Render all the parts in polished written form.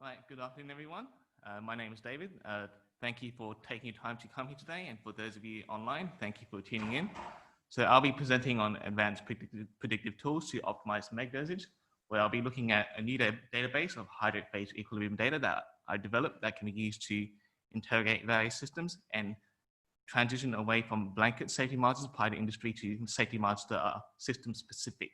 Right, good afternoon, everyone. My name is David. Thank you for taking your time to come here today. And for those of you online, thank you for tuning in. So I'll be presenting on advanced predictive tools to optimize MEG dosage, where I'll be looking at a new database of hydrate phase equilibrium data that I developed that can be used to interrogate various systems and transition away from blanket safety margins applied to industry to safety margins that are system specific.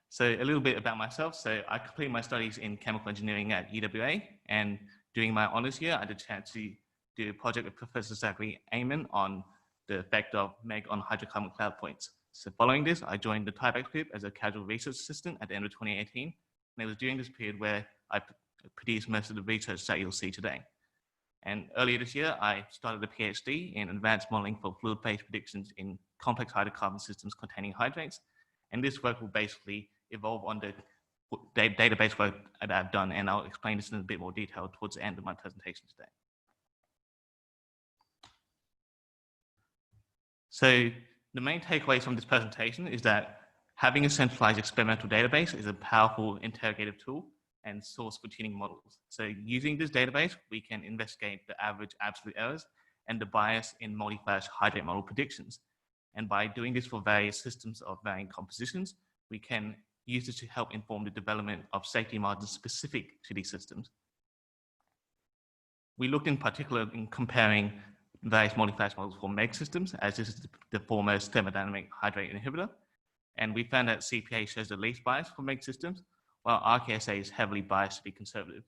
So a little bit about myself. So I completed my studies in chemical engineering at UWA, and during my honors year, I had a chance to do a project with Professor Zachary Amon on the effect of MEG on hydrocarbon cloud points. So following this, I joined the Typex group as a casual research assistant at the end of 2018. And it was during this period where I produced most of the research that you'll see today. And earlier this year, I started a PhD in advanced modeling for fluid phase predictions in complex hydrocarbon systems containing hydrates. And this work will basically evolve on the database work that I've done, and I'll explain this in a bit more detail towards the end of my presentation today. So the main takeaways from this presentation is that having a centralized experimental database is a powerful interrogative tool and source for tuning models. So using this database, we can investigate the average absolute errors and the bias in multi-flash hydrate model predictions. And by doing this for various systems of varying compositions, we can use this to help inform the development of safety margins specific to these systems. We looked in particular in comparing various multi-flash models for MEG systems, as this is the foremost thermodynamic hydrate inhibitor. And we found that CPA shows the least bias for MEG systems, while RKSA is heavily biased to be conservative.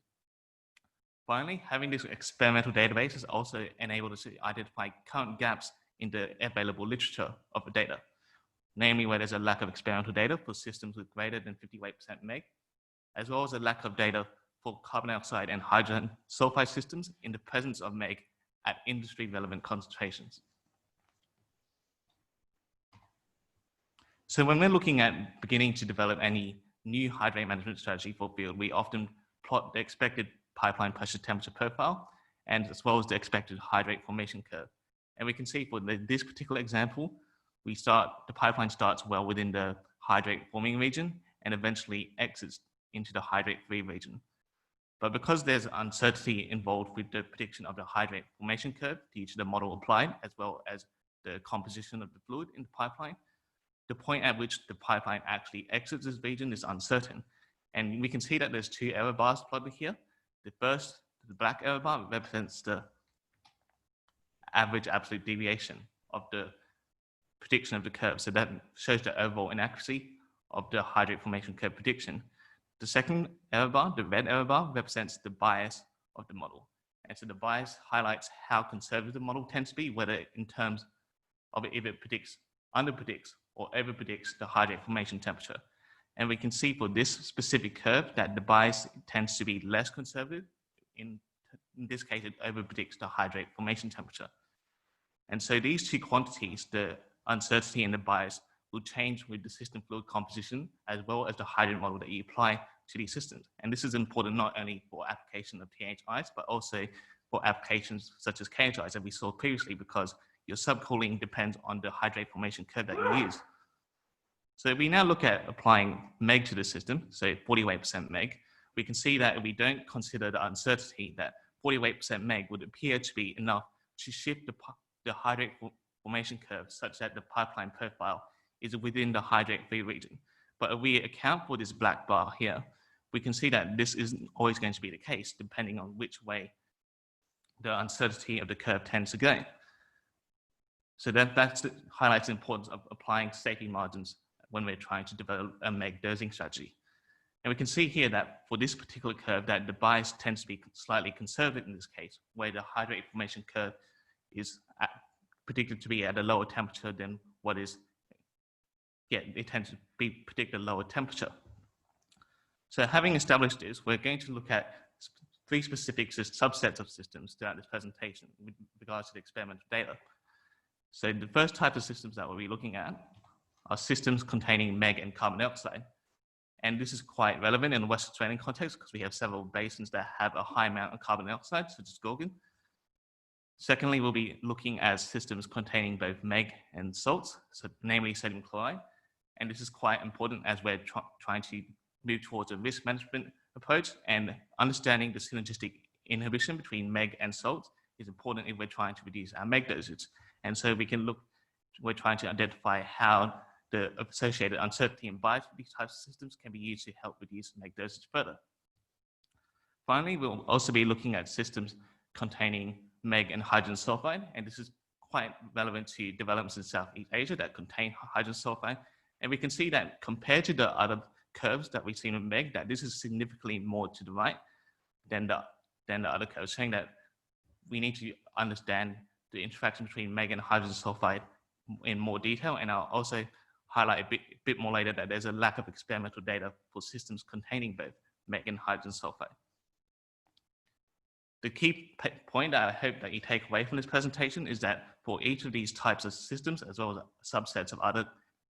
Finally, having this experimental database has also enabled us to identify current gaps in the available literature of the data, namely where there's a lack of experimental data for systems with greater than 58% MEG, as well as a lack of data for carbon dioxide and hydrogen sulfide systems in the presence of MEG at industry-relevant concentrations. So when we're looking at beginning to develop any new hydrate management strategy for field, we often plot the expected pipeline pressure temperature profile, and as well as the expected hydrate formation curve. And we can see for this particular example, the pipeline starts well within the hydrate forming region and eventually exits into the hydrate free region. But because there's uncertainty involved with the prediction of the hydrate formation curve due to the model applied, as well as the composition of the fluid in the pipeline, the point at which the pipeline actually exits this region is uncertain. And we can see that there's two error bars plotted here. The first, the black error bar, represents the average absolute deviation of the prediction of the curve. So that shows the overall inaccuracy of the hydrate formation curve prediction. The second error bar, the red error bar, represents the bias of the model. And so the bias highlights how conservative the model tends to be, whether in terms of if it predicts, underpredicts, or overpredicts the hydrate formation temperature. And we can see for this specific curve that the bias tends to be less conservative. In this case, it overpredicts the hydrate formation temperature. And so these two quantities, the uncertainty and the bias, will change with the system fluid composition as well as the hydrate model that you apply to these systems. And this is important not only for application of THIs, but also for applications such as KHIs that we saw previously, because your subcooling depends on the hydrate formation curve that you use. So if we now look at applying MEG to the system, so 48% MEG, we can see that if we don't consider the uncertainty, that 48% MEG would appear to be enough to shift the hydrate formation curve such that the pipeline profile is within the hydrate free region. But if we account for this black bar here, we can see that this isn't always going to be the case, depending on which way the uncertainty of the curve tends to go. So that highlights the importance of applying safety margins when we're trying to develop a MEG dosing strategy. And we can see here that for this particular curve, that the bias tends to be slightly conservative in this case, where the hydrate formation curve is predicted to be at a lower temperature than what is, it tends to be predicted lower temperature. So having established this, we're going to look at three specific subsets of systems throughout this presentation with regards to the experimental data. So the first type of systems that we'll be looking at are systems containing MEG and carbon dioxide. And this is quite relevant in the Western Australian context because we have several basins that have a high amount of carbon dioxide, such as Gorgon. Secondly, we'll be looking at systems containing both MEG and salts, so namely sodium chloride. And this is quite important as we're trying to move towards a risk management approach, and understanding the synergistic inhibition between MEG and salt is important if we're trying to reduce our MEG dosage. And so we're trying to identify how the associated uncertainty and bias for these types of systems can be used to help reduce MEG dosage further. Finally, we'll also be looking at systems containing MEG and hydrogen sulfide, and this is quite relevant to developments in Southeast Asia that contain hydrogen sulfide. And we can see that compared to the other curves that we've seen with MEG, that this is significantly more to the right than the other curves, showing that we need to understand the interaction between MEG and hydrogen sulfide in more detail. And I'll also highlight a bit more later that there's a lack of experimental data for systems containing both MEG and hydrogen sulfide. The key point that I hope that you take away from this presentation is that for each of these types of systems, as well as subsets of other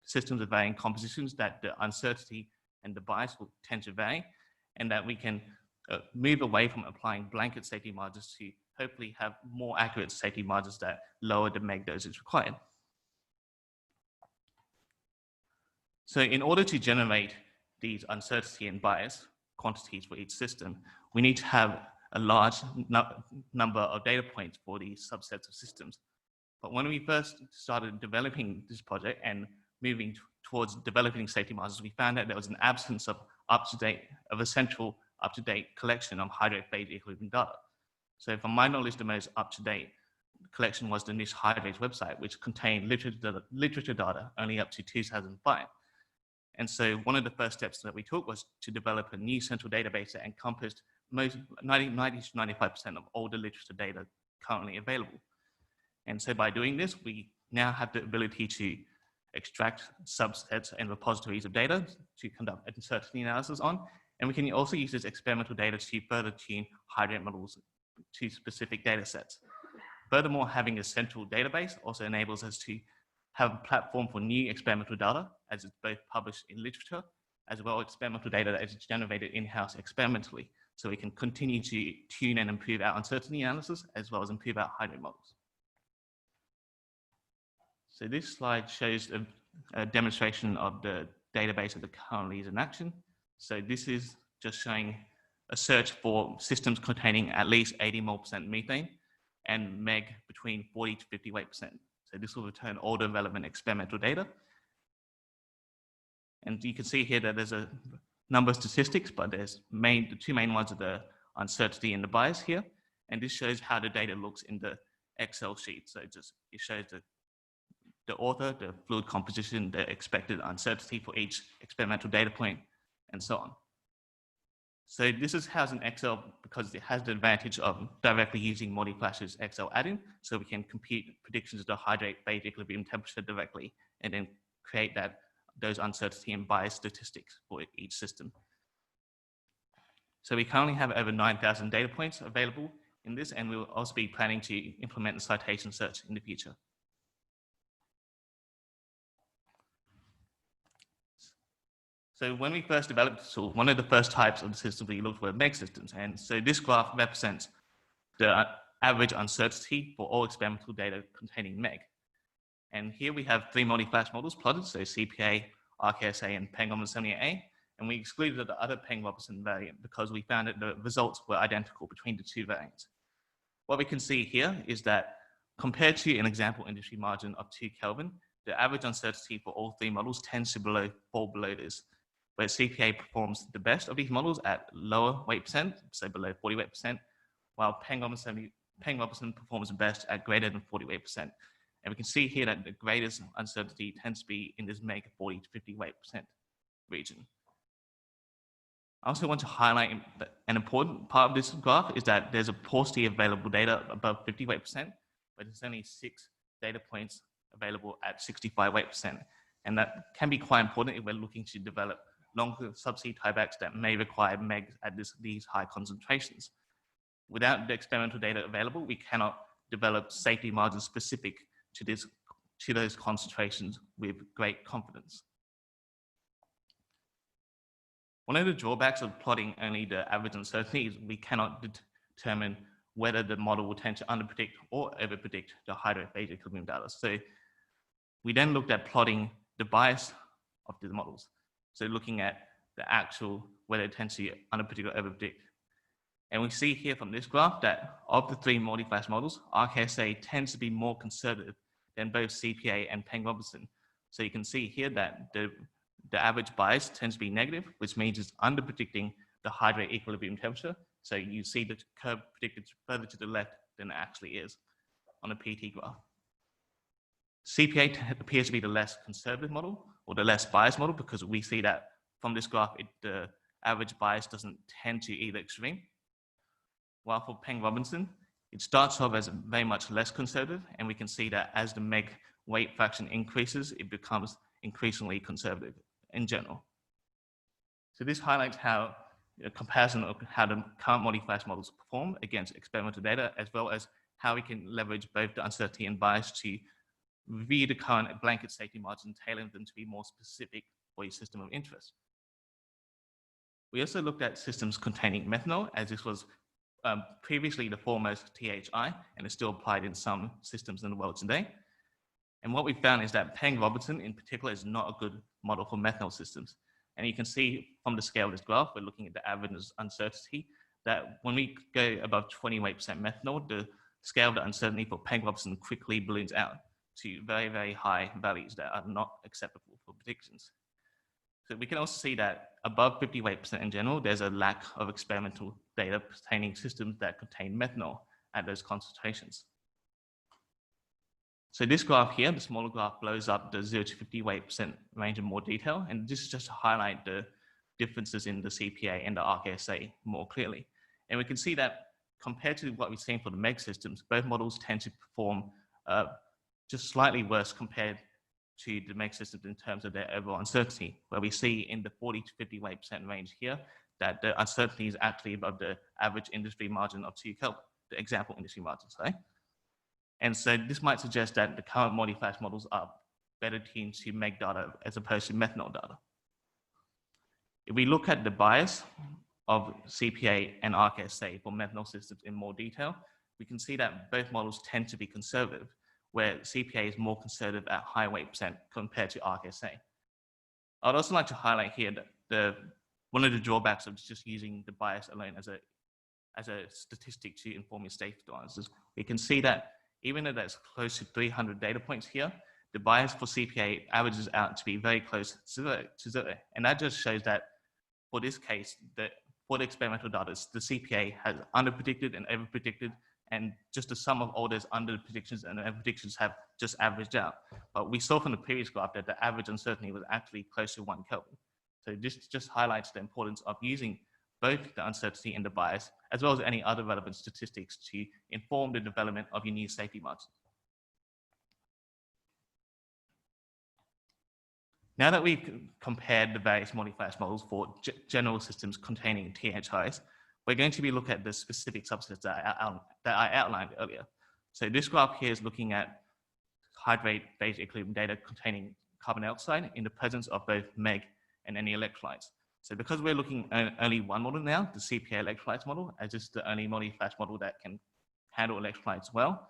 systems of varying compositions, that the uncertainty and the bias will tend to vary, and that we can move away from applying blanket safety margins to hopefully have more accurate safety margins that lower the MEG dosage required. So in order to generate these uncertainty and bias quantities for each system, we need to have a large number of data points for these subsets of systems. But when we first started developing this project and moving towards developing safety margins, we found that there was an absence of a central up-to-date collection of hydrate phase equilibrium data. So from my knowledge, the most up-to-date collection was the NIST Hydrates website, which contained literature data only up to 2005. And so one of the first steps that we took was to develop a new central database that encompassed 90 to 95% of all the literature data currently available. And so by doing this, we now have the ability to extract subsets and repositories of data to conduct uncertainty analysis on. And we can also use this experimental data to further tune hydrate models to specific data sets. Furthermore, having a central database also enables us to have a platform for new experimental data, as it's both published in literature, as well as experimental data that is generated in-house experimentally. So we can continue to tune and improve our uncertainty analysis, as well as improve our hydrate models. So this slide shows a demonstration of the database that currently is in action. So this is just showing a search for systems containing at least 80 mol% methane and MEG between 40 to 58%. So this will return all the relevant experimental data. And you can see here that there's a number of statistics, but there's the two main ones are the uncertainty and the bias here. And this shows how the data looks in the Excel sheet. So it shows the author, the fluid composition, the expected uncertainty for each experimental data point, and so on. So this is housed in Excel because it has the advantage of directly using multi-flash's Excel add-in, so we can compute predictions of the hydrate phase equilibrium temperature directly, and then create those uncertainty and bias statistics for each system. So we currently have over 9,000 data points available in this, and we'll also be planning to implement the citation search in the future. So when we first developed this tool, one of the first types of the systems we looked were MEG systems. And so this graph represents the average uncertainty for all experimental data containing MEG. And here we have three multi-flash models plotted, so CPA, RKSA, and Peng-78A. And we excluded the other Peng-Robertson variant because we found that the results were identical between the two variants. What we can see here is that compared to an example industry margin of 2 Kelvin, the average uncertainty for all three models tends to fall below this, where CPA performs the best of these models at lower weight percent, so below 40 weight percent, while Peng-Robertson performs best at greater than 40 weight percent. And we can see here that the greatest uncertainty tends to be in this MEG 40 to 50 weight percent region. I also want to highlight that an important part of this graph is that there's a paucity of available data above 50 weight percent, but there's only 6 data points available at 65 weight percent. And that can be quite important if we're looking to develop longer subsea tiebacks that may require MEG at these high concentrations. Without the experimental data available, we cannot develop safety margins specific to those concentrations with great confidence. One of the drawbacks of plotting only the average uncertainty is we cannot determine whether the model will tend to underpredict or overpredict the hydrate phase equilibrium data. So we then looked at plotting the bias of the models. So looking at the actual, whether it tends to underpredict or overpredict. And we see here from this graph that of the three multi-flash models, RKSA tends to be more conservative than both CPA and Peng-Robertson. So you can see here that the average bias tends to be negative, which means it's underpredicting the hydrate equilibrium temperature. So you see the curve predicted further to the left than it actually is on a PT graph. CPA appears to be the less conservative model or the less biased model, because we see that from this graph, the average bias doesn't tend to either extreme. While for Peng-Robertson, it starts off as very much less conservative, and we can see that as the MEG weight fraction increases, it becomes increasingly conservative in general. So this highlights how a comparison of how the current multi-flash models perform against experimental data, as well as how we can leverage both the uncertainty and bias to review the current blanket safety margin, tailoring them to be more specific for your system of interest. We also looked at systems containing methanol, as this was previously the foremost THI, and is still applied in some systems in the world today. And what we found is that Peng-Robertson in particular is not a good model for methanol systems. And you can see from the scale of this graph, we're looking at the average uncertainty, that when we go above 28% methanol, the scale of the uncertainty for Peng-Robertson quickly balloons out to very, very high values that are not acceptable for predictions. So we can also see that above 58% in general, there's a lack of experimental data pertaining systems that contain methanol at those concentrations. So this graph here, the smaller graph, blows up the 0 to 58% range in more detail. And this is just to highlight the differences in the CPA and the RKSA more clearly. And we can see that compared to what we've seen for the MEG systems, both models tend to perform just slightly worse compared to the MEG systems in terms of their overall uncertainty, where we see in the 40 to 58% range here that the uncertainty is actually above the average industry margin of 2 Kelvin, the example industry margin, sorry. And so this might suggest that the current multi-flash models are better tuned to MEG data as opposed to methanol data. If we look at the bias of CPA and RKSA for methanol systems in more detail, we can see that both models tend to be conservative, where CPA is more conservative at high weight percent compared to RKSA. I'd also like to highlight here that one of the drawbacks of just using the bias alone as a statistic to inform your safety tolerances, we can see that even though that's close to 300 data points here, the bias for CPA averages out to be very close to zero. And that just shows that for this case, that for the experimental data, the CPA has underpredicted and overpredicted, and just the sum of all those under predictions and over predictions have just averaged out. But we saw from the previous graph that the average uncertainty was actually close to 1 Kelvin. So this just highlights the importance of using both the uncertainty and the bias, as well as any other relevant statistics to inform the development of your new safety margins. Now that we've compared the various multi-flash models for general systems containing THIs, we're going to be looking at the specific subsets that I outlined earlier. So this graph here is looking at hydrate phase equilibrium data containing carbon dioxide in the presence of both MEG and any electrolytes. So because we're looking at only one model now, the CPA electrolytes model, as this is the only multi-flash model that can handle electrolytes well,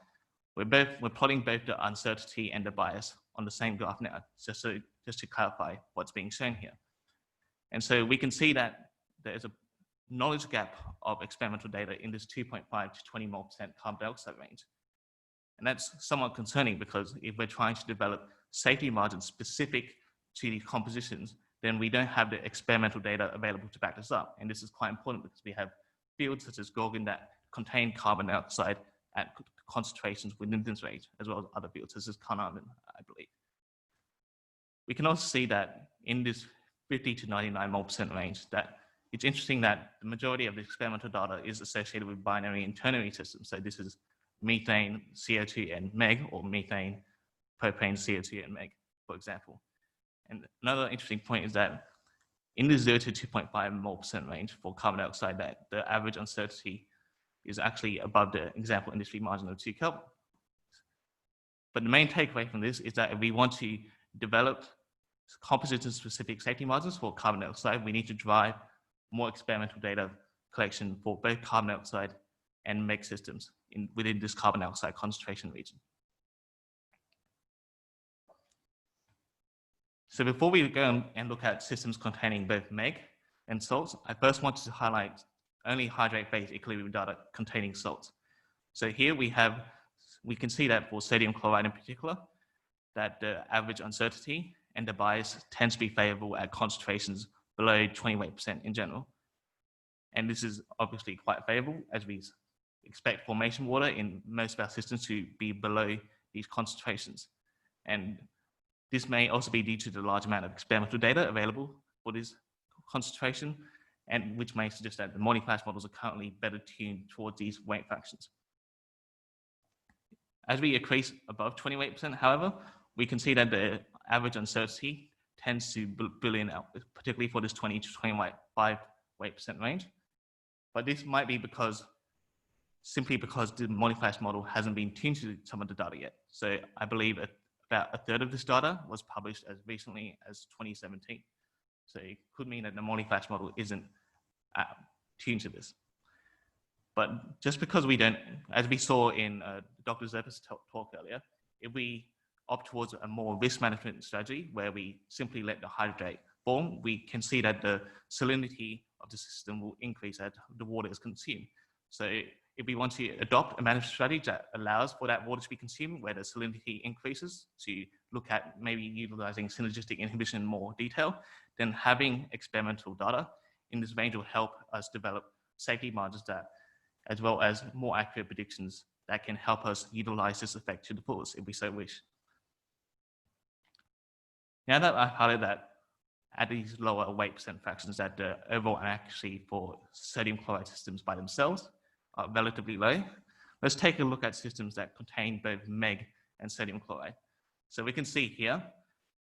we're plotting both the uncertainty and the bias on the same graph now, just to clarify what's being shown here. And so we can see that there is a knowledge gap of experimental data in this 2.5 to 20 mole % carbon dioxide range. And that's somewhat concerning, because if we're trying to develop safety margins specific to these compositions, then we don't have the experimental data available to back this up. And this is quite important because we have fields such as Gorgon that contain carbon dioxide at concentrations within this range, as well as other fields such as Carnarvon, I believe. We can also see that in this 50 to 99 mole % range, that it's interesting that the majority of the experimental data is associated with binary and ternary systems. So this is methane, CO2, and MEG, or methane, propane, CO2, and MEG, for example. And another interesting point is that in the 0 to 2.5 mole % range for carbon dioxide, that the average uncertainty is actually above the example industry margin of 2 Kelvin. But the main takeaway from this is that if we want to develop composition-specific safety margins for carbon dioxide, we need to drive more experimental data collection for both carbon dioxide and MEG systems within this carbon dioxide concentration region. So before we go and look at systems containing both MEG and salts, I first wanted to highlight only hydrate phase equilibrium data containing salts. So here we can see that for sodium chloride in particular, that the average uncertainty and the bias tends to be favorable at concentrations below 28% in general. And this is obviously quite favorable, as we expect formation water in most of our systems to be below these concentrations. And this may also be due to the large amount of experimental data available for this concentration, and which may suggest that the multi-class models are currently better tuned towards these weight fractions. As we increase above 28%, however, we can see that the average uncertainty tends to billion out, particularly for this 20 to 25 weight percent range. But this might be simply because the multi-class model hasn't been tuned to some of the data yet. So I believe about a third of this data was published as recently as 2017. So it could mean that the multi-class model isn't tuned to this. But just because we don't, as we saw in Dr. Zepper's talk earlier, if we opt towards a more risk management strategy where we simply let the hydrate form, we can see that the salinity of the system will increase as the water is consumed. So if we want to adopt a management strategy that allows for that water to be consumed, where the salinity increases, to look at maybe utilizing synergistic inhibition in more detail, then having experimental data in this range will help us develop safety margins that, as well as more accurate predictions that can help us utilize this effect to the fullest if we so wish. Now that I've highlighted that at these lower weight percent fractions, that the overall accuracy for sodium chloride systems by themselves are relatively low, let's take a look at systems that contain both MEG and sodium chloride. So we can see here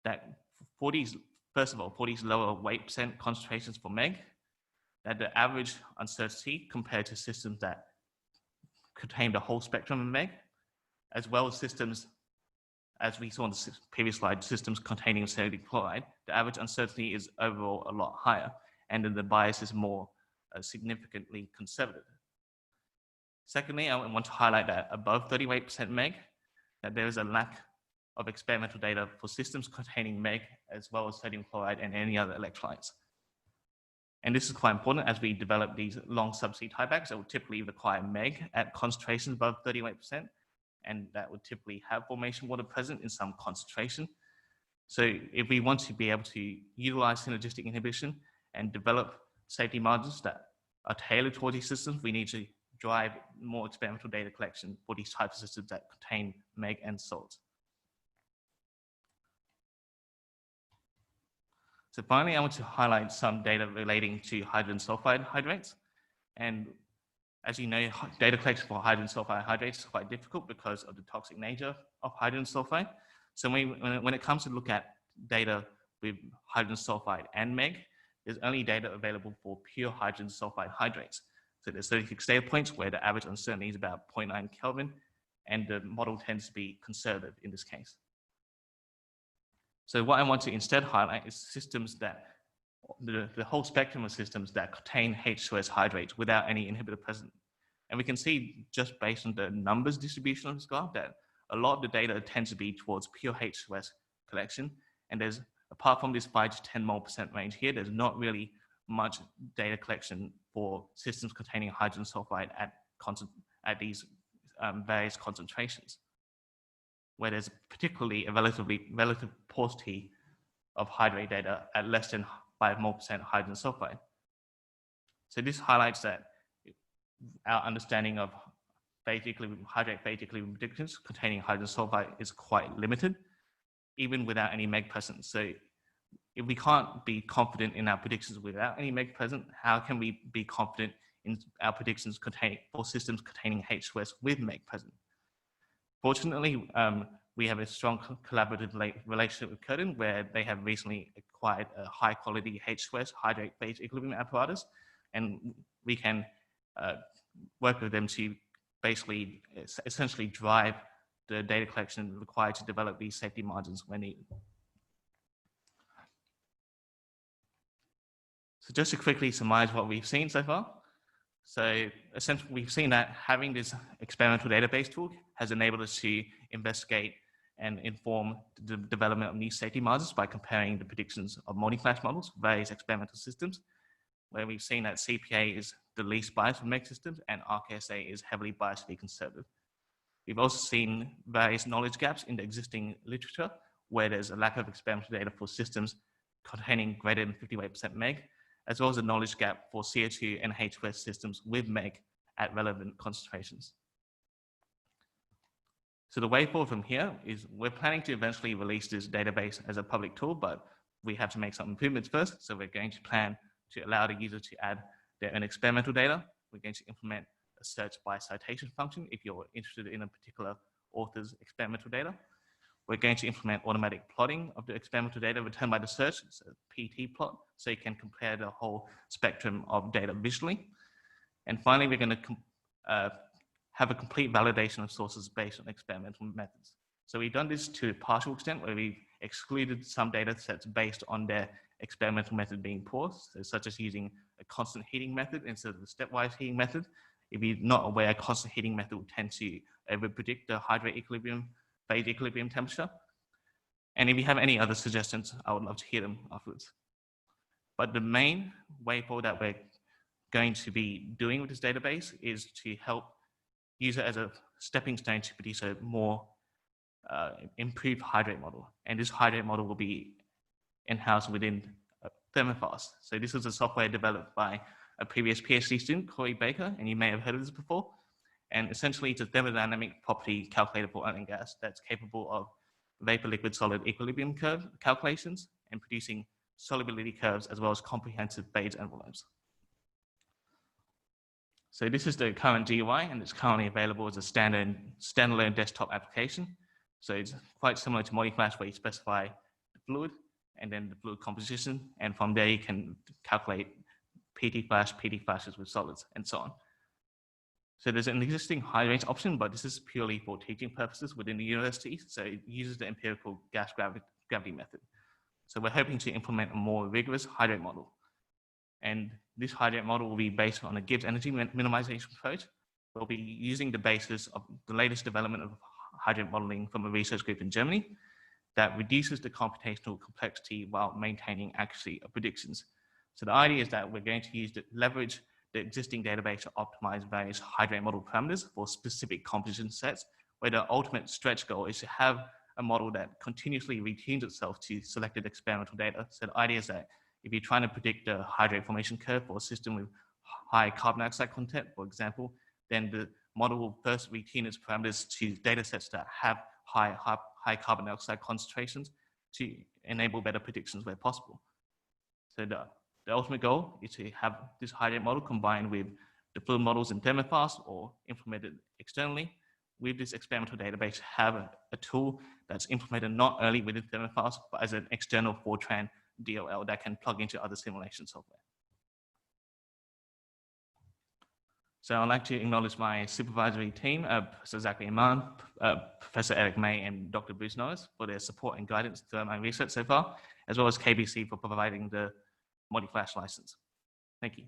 that for these, first of all, for these lower weight percent concentrations for MEG, that the average uncertainty compared to systems that contain the whole spectrum of MEG, as well as systems, as we saw in the previous slide, systems containing sodium chloride, the average uncertainty is overall a lot higher, and then the bias is more significantly conservative. Secondly, I want to highlight that above 38% MEG, that there is a lack of experimental data for systems containing MEG as well as sodium chloride and any other electrolytes. And this is quite important as we develop these long subsea tiebacks that will typically require MEG at concentrations above 38%, and that would typically have formation water present in some concentration. So if we want to be able to utilize synergistic inhibition and develop safety margins that are tailored towards these systems, we need to drive more experimental data collection for these types of systems that contain MEG and salt. So finally, I want to highlight some data relating to hydrogen sulfide hydrates. And as you know, data collection for hydrogen sulfide hydrates is quite difficult because of the toxic nature of hydrogen sulfide. So when it comes to look at data with hydrogen sulfide and MEG, there's only data available for pure hydrogen sulfide hydrates. So there's 36 data points where the average uncertainty is about 0.9 Kelvin, and the model tends to be conservative in this case. So what I want to instead highlight is systems that, the whole spectrum of systems that contain H2S hydrates without any inhibitor present. And we can see just based on the numbers distribution of this graph that a lot of the data tends to be towards pure H2S collection. And there's, apart from this 5 to 10 mole % range here, there's not really much data collection for systems containing hydrogen sulfide at these various concentrations, where there's particularly a relative paucity of hydrate data at less than 5 mole % hydrogen sulfide. So this highlights that our understanding of hydrate phase equilibrium predictions containing hydrogen sulfide is quite limited, even without any MEG present. So if we can't be confident in our predictions without any MEG present, how can we be confident in our predictions for systems containing H2S with MEG present? Fortunately, we have a strong collaborative relationship with Curtin, where they have recently acquired a high quality H2S hydrate phase equilibrium apparatus, and we can work with them to basically essentially drive the data collection required to develop these safety margins when needed. So just to quickly summarize what we've seen so far. So essentially, we've seen that having this experimental database tool has enabled us to investigate and inform the development of new safety margins by comparing the predictions of multi-class models, various experimental systems, where we've seen that CPA is the least biased for MEG systems and RKSA is heavily biased to be conservative. We've also seen various knowledge gaps in the existing literature where there's a lack of experimental data for systems containing greater than 58% MEG, as well as a knowledge gap for CO2 and H2S systems with MEG at relevant concentrations. So the way forward from here is we're planning to eventually release this database as a public tool, but we have to make some improvements first. So we're going to plan to allow the user to add their own experimental data. We're going to implement a search by citation function if you're interested in a particular author's experimental data. We're going to implement automatic plotting of the experimental data returned by the search, so PT plot, so you can compare the whole spectrum of data visually. And finally, we're going to have a complete validation of sources based on experimental methods. So we've done this to a partial extent where we've excluded some data sets based on their experimental method being poor, so such as using a constant heating method instead of the stepwise heating method. If you're not aware, a constant heating method will tend to over-predict the hydrate equilibrium, phase equilibrium temperature. And if you have any other suggestions, I would love to hear them afterwards. But the main way forward that we're going to be doing with this database is to help use it as a stepping stone to produce a more improved hydrate model. And this hydrate model will be in-house within Thermofast. So this is a software developed by a previous PhD student, Corey Baker, and you may have heard of this before. And essentially it's a thermodynamic property calculator for oil and gas that's capable of vapor liquid solid equilibrium curve calculations and producing solubility curves as well as comprehensive phase envelopes. So this is the current GUI, and it's currently available as a standalone desktop application. So it's quite similar to ModiFlash, where you specify the fluid and then the fluid composition, and from there you can calculate PT flashes with solids, and so on. So there's an existing hydrates option, but this is purely for teaching purposes within the university. So it uses the empirical gas gravity method. So we're hoping to implement a more rigorous hydrate model. And this hydrate model will be based on a Gibbs energy minimization approach. We'll be using the basis of the latest development of hydrate modeling from a research group in Germany that reduces the computational complexity while maintaining accuracy of predictions. So the idea is that we're going to leverage the existing database to optimize various hydrate model parameters for specific composition sets, where the ultimate stretch goal is to have a model that continuously retunes itself to selected experimental data. So the idea is that if you're trying to predict the hydrate formation curve for a system with high carbon dioxide content, for example, then the model will first retune its parameters to data sets that have high carbon dioxide concentrations to enable better predictions where possible. So the ultimate goal is to have this hydrate model combined with the fluid models in Thermofast or implemented externally with this experimental database, have a tool that's implemented not only within Thermofast, but as an external Fortran DLL that can plug into other simulation software. So I'd like to acknowledge my supervisory team, Professor Zachary Iman, Professor Eric May, and Dr. Bruce Norris for their support and guidance throughout my research so far, as well as KBC for providing the ModiFlash license. Thank you.